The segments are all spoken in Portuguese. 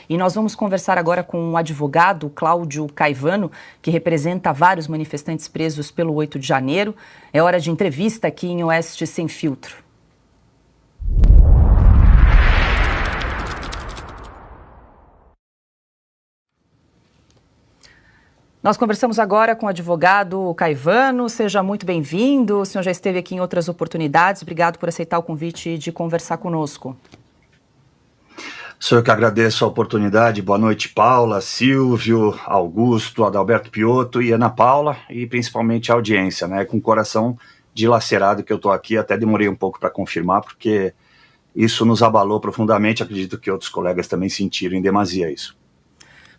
E nós vamos conversar agora com o advogado Cláudio Caivano, que representa vários manifestantes presos pelo 8 de janeiro. É hora de entrevista aqui em Oeste Sem Filtro. Nós conversamos agora com o advogado Caivano. Seja muito bem-vindo. O senhor já esteve aqui em outras oportunidades. Obrigado por aceitar o convite de conversar conosco. Sou eu que agradeço a oportunidade. Boa noite, Paula, Silvio, Augusto, Adalberto Piotto e Ana Paula, e principalmente a audiência, né? Com o coração dilacerado que eu estou aqui. Até demorei um pouco para confirmar, porque isso nos abalou profundamente. Acredito que outros colegas também sentiram em demasia isso.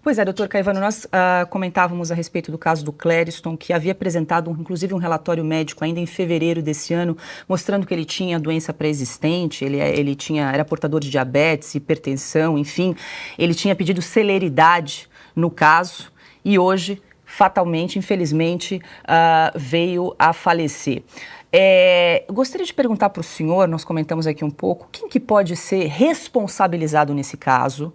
Pois é, doutor Caivano, nós comentávamos a respeito do caso do Clériston, que havia apresentado, inclusive, um relatório médico ainda em fevereiro desse ano, mostrando que ele tinha doença pré-existente, ele era portador de diabetes, hipertensão, enfim, ele tinha pedido celeridade no caso e hoje, fatalmente, infelizmente, veio a falecer. Gostaria de perguntar para o senhor, nós comentamos aqui um pouco, quem que pode ser responsabilizado nesse caso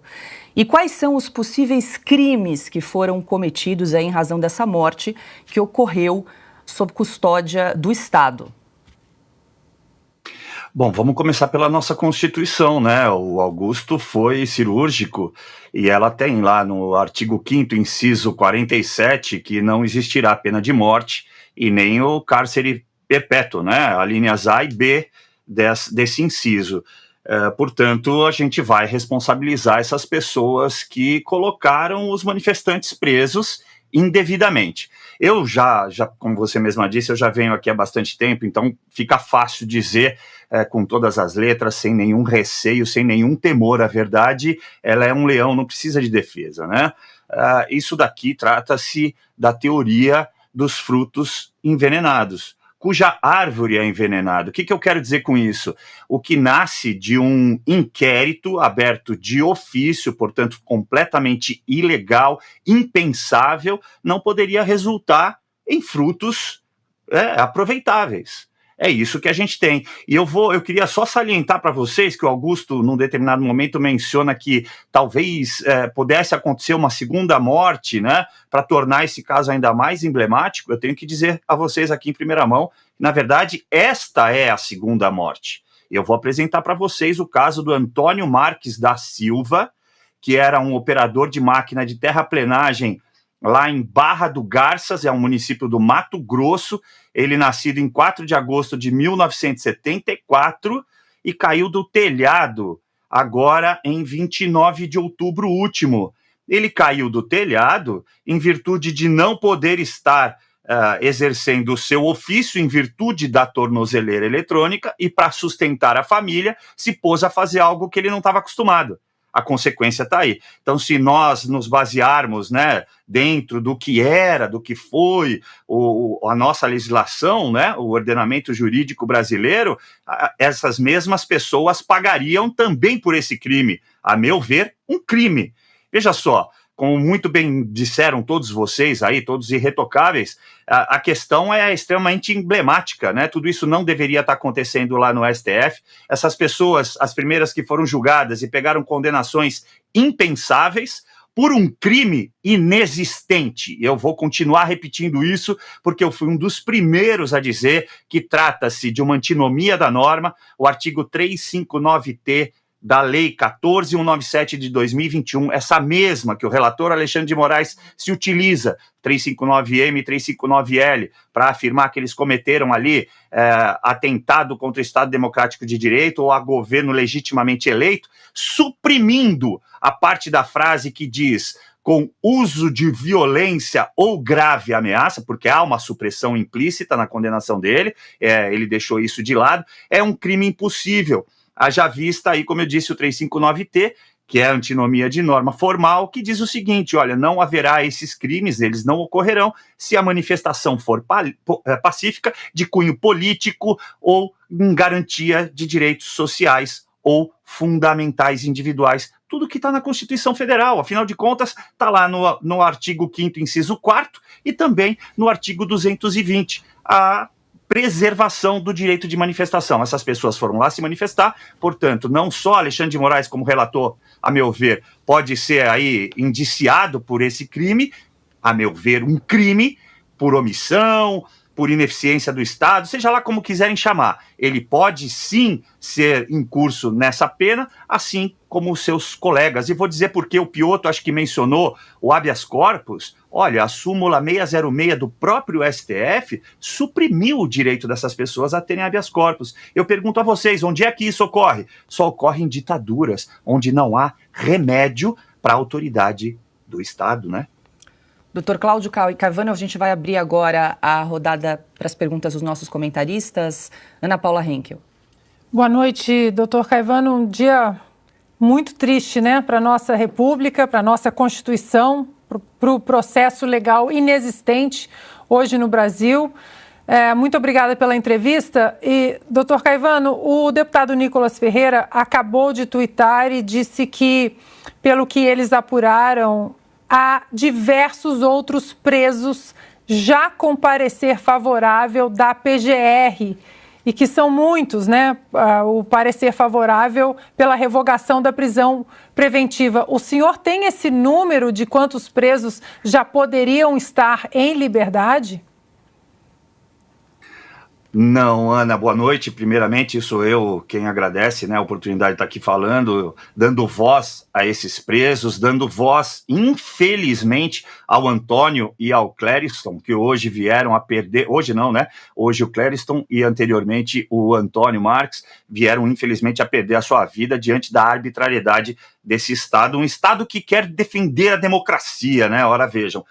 e quais são os possíveis crimes que foram cometidos aí em razão dessa morte que ocorreu sob custódia do Estado? Bom, vamos começar pela nossa Constituição, né? O Augusto foi cirúrgico e ela tem lá no artigo 5º, inciso 47, que não existirá pena de morte e nem o cárcere perpétuo, né? A linhas A e B desse inciso. Portanto, a gente vai responsabilizar essas pessoas que colocaram os manifestantes presos indevidamente. Eu já, como você mesma disse, eu já venho aqui há bastante tempo, então fica fácil dizer com todas as letras, sem nenhum receio, sem nenhum temor. A verdade, ela é um leão, não precisa de defesa, né? Isso daqui trata-se da teoria dos frutos envenenados, cuja árvore é envenenada. O que eu quero dizer com isso? O que nasce de um inquérito aberto de ofício, portanto, completamente ilegal, impensável, não poderia resultar em frutos aproveitáveis. É isso que a gente tem. E eu queria só salientar para vocês que o Augusto, num determinado momento, menciona que talvez pudesse acontecer uma segunda morte, né, para tornar esse caso ainda mais emblemático. Eu tenho que dizer a vocês aqui em primeira mão, na verdade, esta é a segunda morte. Eu vou apresentar para vocês o caso do Antônio Marques da Silva, que era um operador de máquina de terraplenagem lá em Barra do Garças, é um município do Mato Grosso. Ele nascido em 4 de agosto de 1974 e caiu do telhado agora em 29 de outubro último. Ele caiu do telhado em virtude de não poder estar exercendo o seu ofício em virtude da tornozeleira eletrônica e, para sustentar a família, se pôs a fazer algo que ele não estava acostumado. A consequência está aí. Então, se nós nos basearmos, né, dentro do que era, do que foi a nossa legislação, né, o ordenamento jurídico brasileiro, essas mesmas pessoas pagariam também por esse crime. A meu ver, um crime. Veja só, como muito bem disseram todos vocês aí, todos irretocáveis, a questão é extremamente emblemática, né? Tudo isso não deveria estar acontecendo lá no STF. Essas pessoas, as primeiras que foram julgadas e pegaram condenações impensáveis por um crime inexistente. Eu vou continuar repetindo isso, porque eu fui um dos primeiros a dizer que trata-se de uma antinomia da norma, o artigo 359-T da Lei 14.197 de 2021, essa mesma que o relator Alexandre de Moraes se utiliza, 359-M e 359-L, para afirmar que eles cometeram ali atentado contra o Estado Democrático de Direito ou a governo legitimamente eleito, suprimindo a parte da frase que diz com uso de violência ou grave ameaça, porque há uma supressão implícita na condenação dele, ele deixou isso de lado, é um crime impossível. Haja vista aí, como eu disse, o 359-T, que é a antinomia de norma formal, que diz o seguinte: olha, não haverá esses crimes, eles não ocorrerão se a manifestação for pacífica, de cunho político ou em garantia de direitos sociais ou fundamentais individuais. Tudo que está na Constituição Federal, afinal de contas, está lá no artigo 5º, inciso 4º, e também no artigo 220. A preservação do direito de manifestação. Essas pessoas foram lá se manifestar, portanto, não só Alexandre de Moraes, como relator, a meu ver, pode ser aí indiciado por esse crime, a meu ver, um crime por omissão, por ineficiência do Estado, seja lá como quiserem chamar. Ele pode sim ser incurso nessa pena, assim como os seus colegas. E vou dizer porque o Piotto, acho que mencionou o habeas corpus. Olha, a súmula 606 do próprio STF suprimiu o direito dessas pessoas a terem habeas corpus. Eu pergunto a vocês, onde é que isso ocorre? Só ocorre em ditaduras, onde não há remédio para a autoridade do Estado, né? Dr. Cláudio Caivano, a gente vai abrir agora a rodada para as perguntas dos nossos comentaristas. Ana Paula Henkel. Boa noite, Dr. Caivano. Um dia muito triste, né, para a nossa República, para a nossa Constituição, para o processo legal inexistente hoje no Brasil. Muito obrigada pela entrevista. E, Dr. Caivano, o deputado Nicolas Ferreira acabou de tuitar e disse que, pelo que eles apuraram, há diversos outros presos já com parecer favorável da PGR, e que são muitos, né? O parecer favorável pela revogação da prisão preventiva. O senhor tem esse número de quantos presos já poderiam estar em liberdade? Não, Ana, boa noite. Primeiramente, sou eu quem agradece, né, a oportunidade de estar aqui falando, dando voz a esses presos, dando voz, infelizmente, ao Antônio e ao Clériston, que hoje vieram a perder, hoje não, né? Hoje o Clériston e anteriormente o Antônio Marques vieram, infelizmente, a perder a sua vida diante da arbitrariedade desse Estado, um Estado que quer defender a democracia, né? Ora, vejam.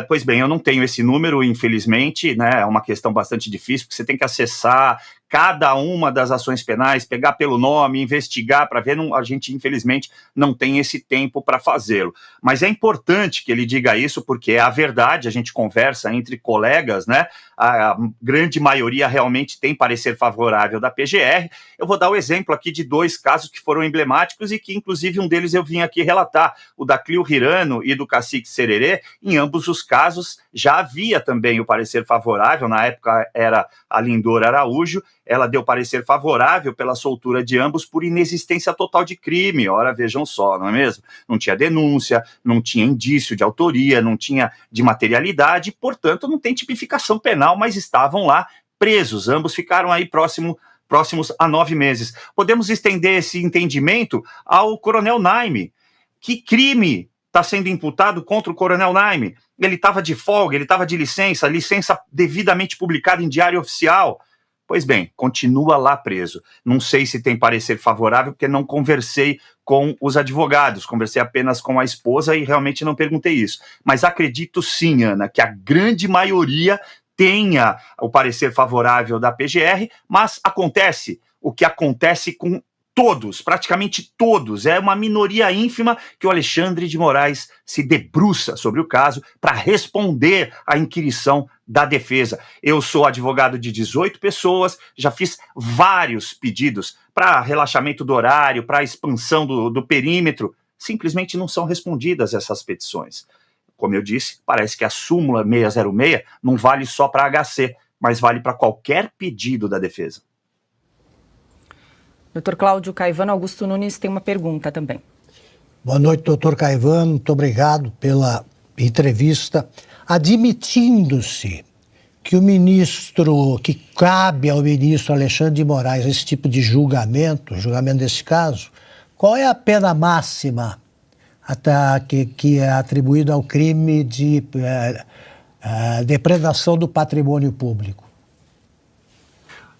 Pois bem, eu não tenho esse número, infelizmente, né? É uma questão bastante difícil, porque você tem que acessar cada uma das ações penais, pegar pelo nome, investigar para ver, a gente, infelizmente, não tem esse tempo para fazê-lo. Mas é importante que ele diga isso, porque é a verdade, a gente conversa entre colegas, né? A grande maioria realmente tem parecer favorável da PGR. Eu vou dar o exemplo aqui de 2 casos que foram emblemáticos e que, inclusive, um deles eu vim aqui relatar, o da Clio Hirano e do Cacique Sererê. Em ambos os casos, já havia também o parecer favorável, na época era a Lindor Araújo, ela deu parecer favorável pela soltura de ambos por inexistência total de crime. Ora, vejam só, não é mesmo? Não tinha denúncia, não tinha indício de autoria, não tinha de materialidade, portanto, não tem tipificação penal, mas estavam lá presos. Ambos ficaram aí próximos a 9 meses. Podemos estender esse entendimento ao Coronel Naime. Que crime está sendo imputado contra o Coronel Naime? Ele estava de folga, ele estava de licença devidamente publicada em Diário Oficial. Pois bem, continua lá preso. Não sei se tem parecer favorável, porque não conversei com os advogados, conversei apenas com a esposa e realmente não perguntei isso. Mas acredito sim, Ana, que a grande maioria tenha o parecer favorável da PGR, mas acontece o que acontece com todos, praticamente todos. É uma minoria ínfima que o Alexandre de Moraes se debruça sobre o caso para responder à inquirição da defesa. Eu sou advogado de 18 pessoas, já fiz vários pedidos para relaxamento do horário, para expansão do perímetro. Simplesmente não são respondidas essas petições. Como eu disse, parece que a súmula 606 não vale só para HC, mas vale para qualquer pedido da defesa. Dr. Cláudio Caivano, Augusto Nunes tem uma pergunta também. Boa noite, doutor Caivano. Muito obrigado pela entrevista. Admitindo-se que que cabe ao ministro Alexandre de Moraes esse tipo de julgamento desse caso, qual é a pena máxima que é atribuída ao crime de depredação do patrimônio público?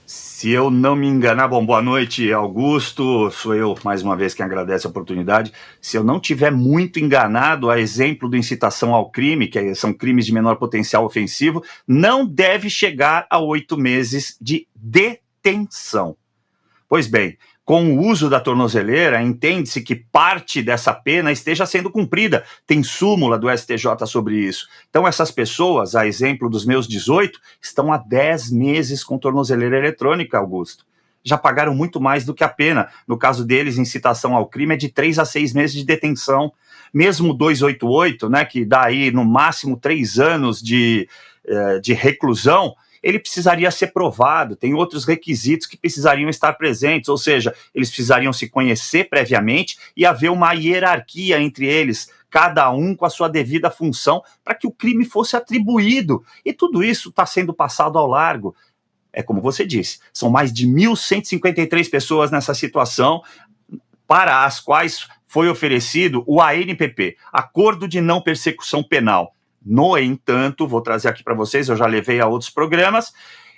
Se eu não me enganar, boa noite, Augusto, sou eu mais uma vez quem agradece a oportunidade. Se eu não tiver muito enganado, a exemplo do incitação ao crime, que são crimes de menor potencial ofensivo, não deve chegar a 8 meses de detenção. Pois bem, com o uso da tornozeleira, entende-se que parte dessa pena esteja sendo cumprida. Tem súmula do STJ sobre isso. Então, essas pessoas, a exemplo dos meus 18, estão há 10 meses com tornozeleira eletrônica, Augusto. Já pagaram muito mais do que a pena. No caso deles, incitação ao crime é de 3 a 6 meses de detenção. Mesmo 288, né, que dá aí no máximo 3 anos de reclusão, ele precisaria ser provado, tem outros requisitos que precisariam estar presentes, ou seja, eles precisariam se conhecer previamente e haver uma hierarquia entre eles, cada um com a sua devida função, para que o crime fosse atribuído. E tudo isso está sendo passado ao largo. É como você disse, são mais de 1.153 pessoas nessa situação, para as quais foi oferecido o ANPP, Acordo de Não Persecução Penal. No entanto, vou trazer aqui para vocês, eu já levei a outros programas,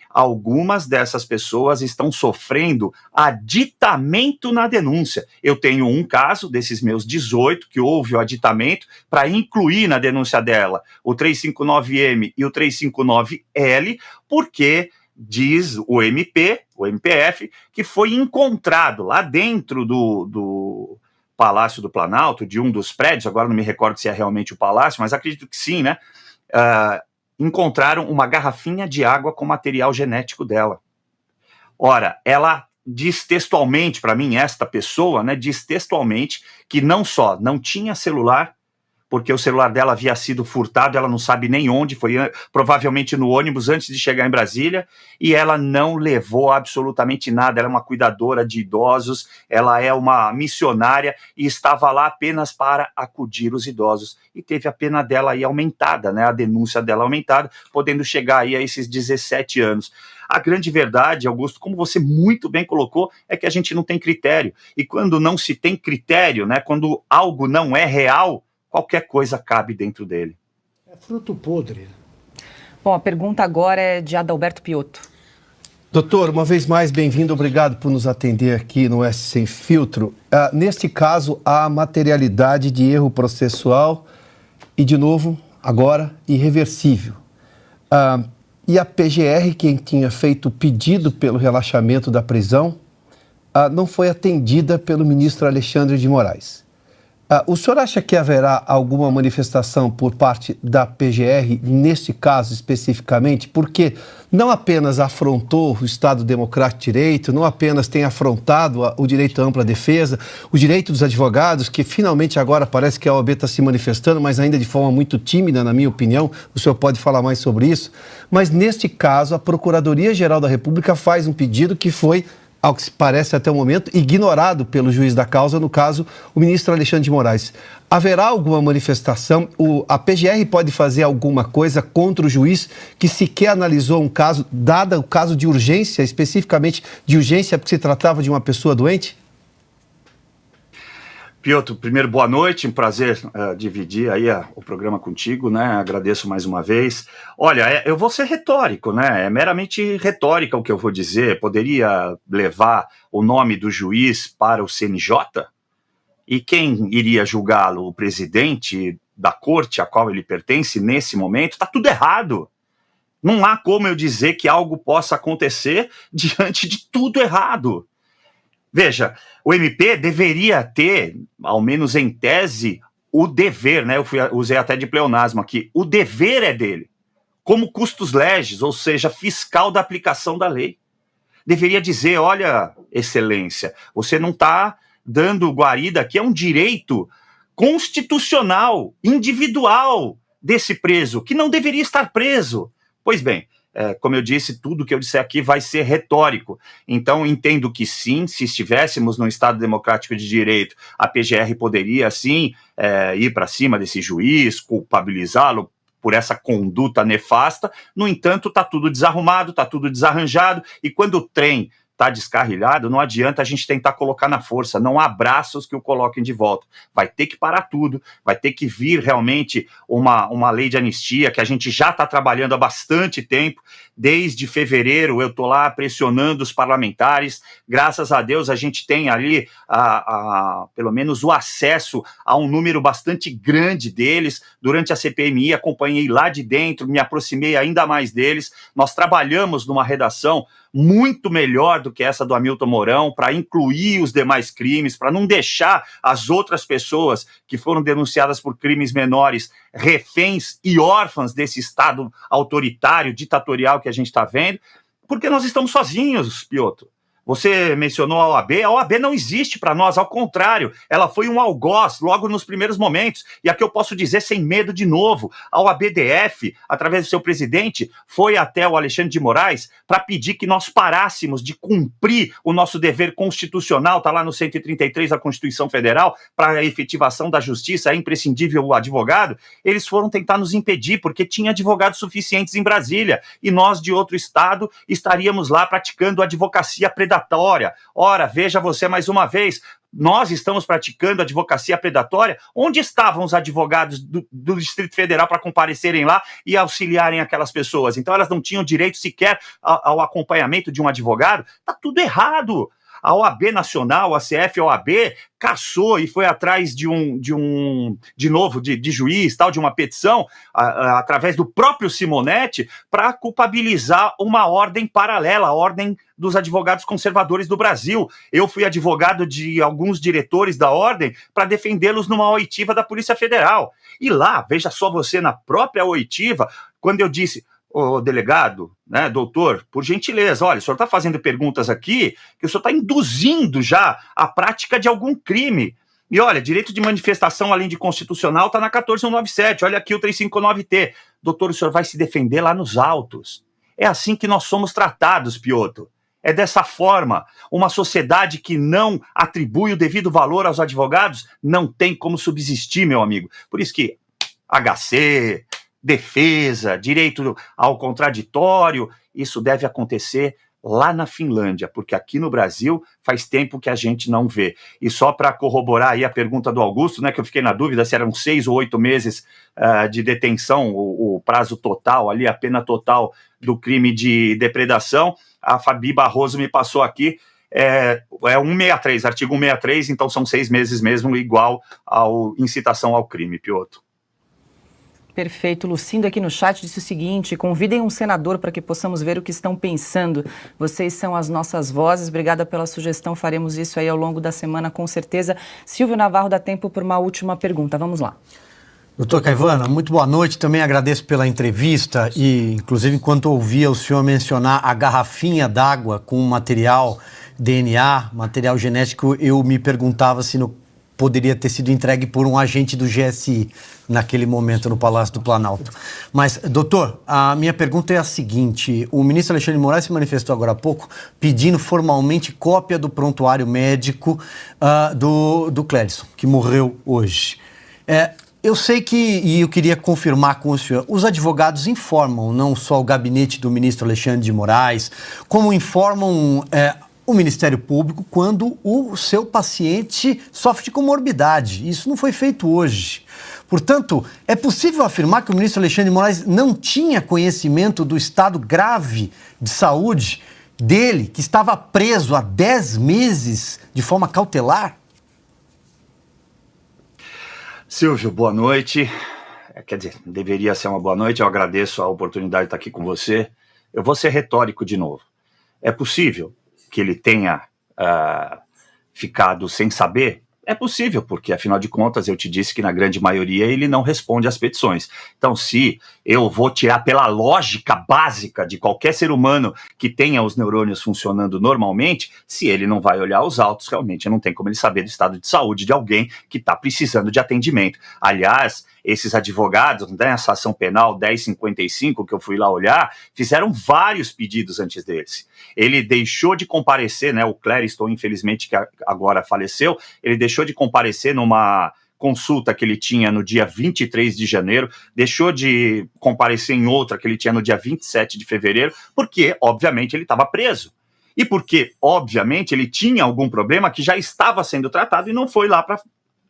algumas dessas pessoas estão sofrendo aditamento na denúncia. Eu tenho um caso desses meus 18 que houve o aditamento para incluir na denúncia dela o 359M e o 359L, porque diz o MPF, que foi encontrado lá dentro do Palácio do Planalto, de um dos prédios, agora não me recordo se é realmente o palácio, mas acredito que sim, né? Encontraram uma garrafinha de água com material genético dela. Ora, ela diz textualmente para mim, esta pessoa, né, diz textualmente que não só não tinha celular, porque o celular dela havia sido furtado, ela não sabe nem onde, foi provavelmente no ônibus antes de chegar em Brasília, e ela não levou absolutamente nada, ela é uma cuidadora de idosos, ela é uma missionária e estava lá apenas para acudir os idosos, e teve a pena dela aí aumentada, né, a denúncia dela aumentada, podendo chegar aí a esses 17 anos. A grande verdade, Augusto, como você muito bem colocou, é que a gente não tem critério, e quando não se tem critério, né, quando algo não é real, qualquer coisa cabe dentro dele. É fruto podre. Bom, a pergunta agora é de Adalberto Piotto. Doutor, uma vez mais, bem-vindo. Obrigado por nos atender aqui no S Sem Filtro. Neste caso, há materialidade de erro processual e, de novo, agora, irreversível. E a PGR, quem tinha feito o pedido pelo relaxamento da prisão, não foi atendida pelo ministro Alexandre de Moraes. O senhor acha que haverá alguma manifestação por parte da PGR, neste caso especificamente, porque não apenas afrontou o Estado Democrático de Direito, não apenas tem afrontado o direito à ampla defesa, o direito dos advogados, que finalmente agora parece que a OAB está se manifestando, mas ainda de forma muito tímida, na minha opinião, o senhor pode falar mais sobre isso, mas neste caso a Procuradoria-Geral da República faz um pedido que foi, ao que se parece até o momento, ignorado pelo juiz da causa, no caso, o ministro Alexandre de Moraes. Haverá alguma manifestação? A PGR pode fazer alguma coisa contra o juiz que sequer analisou um caso, dado o caso de urgência, especificamente de urgência, porque se tratava de uma pessoa doente? Piotr, primeiro, boa noite, um prazer dividir aí o programa contigo, né, agradeço mais uma vez. Olha, eu vou ser retórico, né, é meramente retórica o que eu vou dizer, poderia levar o nome do juiz para o CNJ? E quem iria julgá-lo? O presidente da corte a qual ele pertence nesse momento? Está tudo errado. Não há como eu dizer que algo possa acontecer diante de tudo errado. Veja, o MP deveria ter, ao menos em tese, o dever, né? Usei até de pleonasmo aqui, o dever é dele, como custos legis, ou seja, fiscal da aplicação da lei. Deveria dizer, olha, excelência, você não está dando guarida aqui, é um direito constitucional, individual desse preso, que não deveria estar preso. Pois bem, como eu disse, tudo que eu disser aqui vai ser retórico. Então, entendo que sim, se estivéssemos no Estado Democrático de Direito, a PGR poderia, sim, ir para cima desse juiz, culpabilizá-lo por essa conduta nefasta. No entanto, está tudo desarrumado, está tudo desarranjado, e quando o trem está descarrilhado, não adianta a gente tentar colocar na força, não há braços que o coloquem de volta. Vai ter que parar tudo, vai ter que vir realmente uma lei de anistia, que a gente já está trabalhando há bastante tempo, desde fevereiro eu estou lá pressionando os parlamentares, graças a Deus a gente tem ali pelo menos o acesso a um número bastante grande deles. Durante a CPMI acompanhei lá de dentro, me aproximei ainda mais deles, nós trabalhamos numa redação muito melhor do que essa do Hamilton Mourão, para incluir os demais crimes, para não deixar as outras pessoas que foram denunciadas por crimes menores reféns e órfãs desse Estado autoritário, ditatorial que a gente está vendo, porque nós estamos sozinhos, Piotr. Você mencionou a OAB não existe para nós, ao contrário, ela foi um algoz logo nos primeiros momentos. E aqui eu posso dizer sem medo de novo, a OABDF, através do seu presidente, foi até o Alexandre de Moraes para pedir que nós parássemos de cumprir o nosso dever constitucional, está lá no 133 da Constituição Federal, para a efetivação da justiça, é imprescindível o advogado. Eles foram tentar nos impedir, porque tinha advogados suficientes em Brasília, e nós de outro estado estaríamos lá praticando advocacia predatória. Ora, veja você mais uma vez, nós estamos praticando advocacia predatória. Onde estavam os advogados do Distrito Federal para comparecerem lá e auxiliarem aquelas pessoas? Então elas não tinham direito sequer ao acompanhamento de um advogado? Está tudo errado. A OAB Nacional, a CFOAB, caçou e foi atrás de juiz, tal, de uma petição, através do próprio Simonetti, para culpabilizar uma ordem paralela, a ordem dos advogados conservadores do Brasil. Eu fui advogado de alguns diretores da ordem para defendê-los numa oitiva da Polícia Federal. E lá, veja só você, na própria oitiva, quando eu disse: ô delegado, né, doutor, por gentileza, olha, o senhor está fazendo perguntas aqui que o senhor está induzindo já a prática de algum crime. E olha, direito de manifestação, além de constitucional, está na 14197, olha aqui o 359T. Doutor, o senhor vai se defender lá nos autos. É assim que nós somos tratados, Piotr. É dessa forma. Uma sociedade que não atribui o devido valor aos advogados não tem como subsistir, meu amigo. Por isso que HC, defesa, direito ao contraditório, isso deve acontecer lá na Finlândia, porque aqui no Brasil faz tempo que a gente não vê. E só para corroborar aí a pergunta do Augusto, né, que eu fiquei na dúvida se eram 6 ou 8 meses de detenção, o prazo total ali, a pena total do crime de depredação. A Fabi Barroso me passou aqui, é 163, artigo 163, então são 6 meses mesmo, igual ao incitação ao crime, Piotr. Perfeito. Lucinda aqui no chat disse o seguinte: convidem um senador para que possamos ver o que estão pensando. Vocês são as nossas vozes. Obrigada pela sugestão. Faremos isso aí ao longo da semana, com certeza. Silvio Navarro, dá tempo por uma última pergunta. Vamos lá. Doutor Caivano, muito boa noite. Também agradeço pela entrevista e, inclusive, enquanto ouvia o senhor mencionar a garrafinha d'água com material DNA, material genético, eu me perguntava se poderia ter sido entregue por um agente do GSI naquele momento no Palácio do Planalto. Mas, doutor, a minha pergunta é a seguinte: o ministro Alexandre de Moraes se manifestou agora há pouco pedindo formalmente cópia do prontuário médico do Clériston, que morreu hoje. Eu sei e eu queria confirmar com o senhor, os advogados informam não só o gabinete do ministro Alexandre de Moraes, como informam o Ministério Público quando o seu paciente sofre de comorbidade. Isso não foi feito hoje. Portanto, é possível afirmar que o ministro Alexandre de Moraes não tinha conhecimento do estado grave de saúde dele, que estava preso há 10 meses de forma cautelar? Silvio, boa noite. Quer dizer, deveria ser uma boa noite. Eu agradeço a oportunidade de estar aqui com você. Eu vou ser retórico de novo. É possível que ele tenha ficado sem saber? É possível, porque afinal de contas eu te disse que na grande maioria ele não responde às petições. Então, se eu vou tirar pela lógica básica de qualquer ser humano que tenha os neurônios funcionando normalmente, se ele não vai olhar os autos, realmente não tem como ele saber do estado de saúde de alguém que está precisando de atendimento. Aliás, esses advogados, nessa ação penal 1055, que eu fui lá olhar, fizeram vários pedidos antes deles. Ele deixou de comparecer, né, o Clériston, infelizmente, que agora faleceu, ele deixou de comparecer numa consulta que ele tinha no dia 23 de janeiro, deixou de comparecer em outra que ele tinha no dia 27 de fevereiro, porque, obviamente, ele estava preso. E porque, obviamente, ele tinha algum problema que já estava sendo tratado e não foi lá para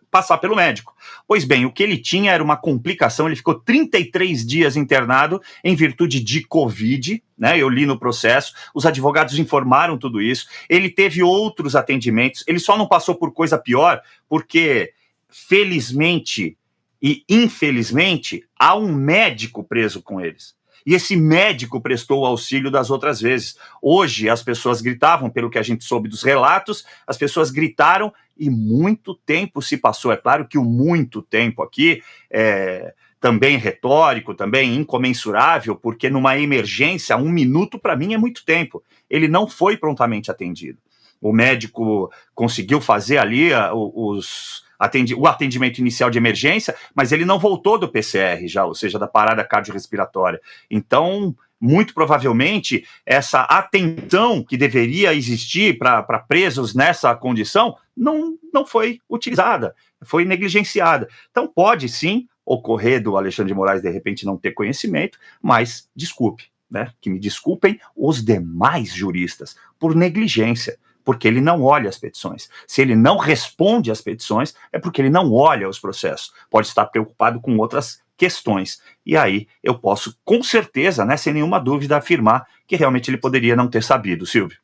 passar pelo médico. Pois bem, o que ele tinha era uma complicação, ele ficou 33 dias internado em virtude de Covid, né? Eu li no processo, os advogados informaram tudo isso, ele teve outros atendimentos, ele só não passou por coisa pior, porque, felizmente e infelizmente, há um médico preso com eles. E esse médico prestou o auxílio das outras vezes. Hoje, as pessoas gritavam, pelo que a gente soube dos relatos, as pessoas gritaram e muito tempo se passou. É claro que o muito tempo aqui é também retórico, também incomensurável, porque numa emergência, 1 minuto para mim é muito tempo. Ele não foi prontamente atendido. o médico conseguiu fazer ali o atendimento inicial de emergência, mas ele não voltou do PCR já, ou seja, da parada cardiorrespiratória. Então, muito provavelmente, essa atenção que deveria existir para presos nessa condição não foi utilizada, foi negligenciada. Então, pode sim ocorrer do Alexandre de Moraes, de repente, não ter conhecimento, mas desculpe, né? Que me desculpem os demais juristas por negligência, porque ele não olha as petições. Se ele não responde às petições, é porque ele não olha os processos. Pode estar preocupado com outras questões. E aí eu posso, com certeza, né, sem nenhuma dúvida, afirmar que realmente ele poderia não ter sabido, Silvio.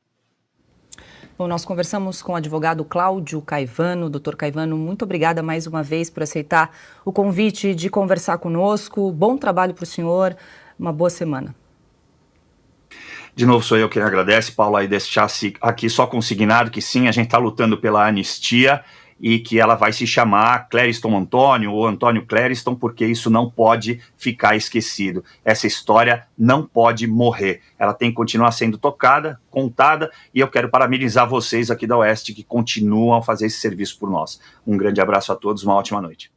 Bom, nós conversamos com o advogado Cláudio Caivano. Doutor Caivano, muito obrigada mais uma vez por aceitar o convite de conversar conosco. Bom trabalho para o senhor, uma boa semana. De novo, sou eu quem agradece, Paulo, aí deixar aqui só consignado que sim, a gente está lutando pela anistia e que ela vai se chamar Clériston Antônio ou Antônio Clériston, porque isso não pode ficar esquecido. Essa história não pode morrer. Ela tem que continuar sendo tocada, contada, e eu quero parabenizar vocês aqui da Oeste que continuam a fazer esse serviço por nós. Um grande abraço a todos, uma ótima noite.